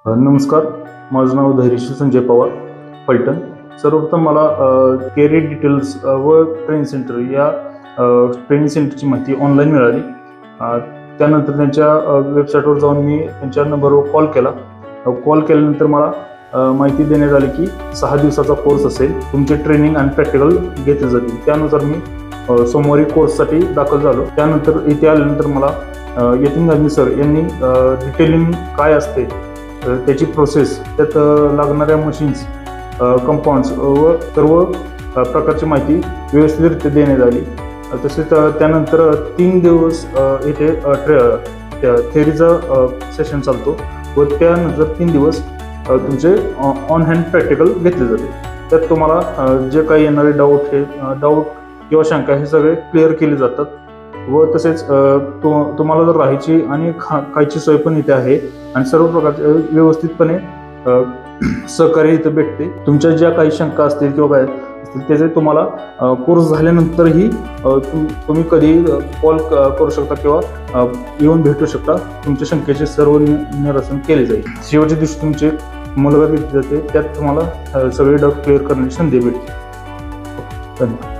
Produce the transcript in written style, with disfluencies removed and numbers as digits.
नमस्कार, माझं नाव धैर्यशील संजय पवार, फलटण. सर्वप्रथम मला कॅरियर डिटेल्स व ट्रेनिंग सेंटर या ट्रेनिंग सेंटरची माहिती ऑनलाईन मिळाली. त्यानंतर त्यांच्या वेबसाईटवर जाऊन मी त्यांच्या नंबरवर कॉल केला. कॉल केल्यानंतर मला माहिती देण्यात आली की 6 दिवसाचा कोर्स असेल, तुमचे ट्रेनिंग आणि प्रॅक्टिकल घेतले जातील. त्यानुसार मी सोमवारी कोर्ससाठी दाखल झालो. त्यानंतर इथे आल्यानंतर मला यतीन गांधी सर यांनी डिटेलिंग काय असते, त्याची प्रोसेस, त्यात लागणाऱ्या मशीन्स, कंपाऊंड्स व सर्व प्रकारची माहिती व्यवस्थितरित्या देण्यात आली. तसेच त्यानंतर 3 दिवस इथे थेअरीचा सेशन चालतो व त्यानंतर 3 दिवस तुमचे ऑन हँड प्रॅक्टिकल घेतले जाते. त्यात तुम्हाला जे काही येणारे डाऊट किंवा शंका हे सगळे क्लिअर केले जातात. व तसेच तुम्हाला जर राहायची आणि खायची सोय पण इथे आहे आणि सर्व प्रकारचे व्यवस्थितपणे सहकार्य इथे भेटते. तुमच्या ज्या काही शंका असतील किंवा काय असतील त्याचे तुम्हाला कोर्स झाल्यानंतरही तुम्ही कधी कॉल करू शकता किंवा येऊन भेटू शकता. तुमच्या शंकेचे सर्व निरसन केले जाईल. शेवटच्या दिवशी तुमची मुलाखत घेतली जाते, त्यात तुम्हाला सगळे डाऊट क्लिअर करण्याची संधी भेटते. धन्यवाद.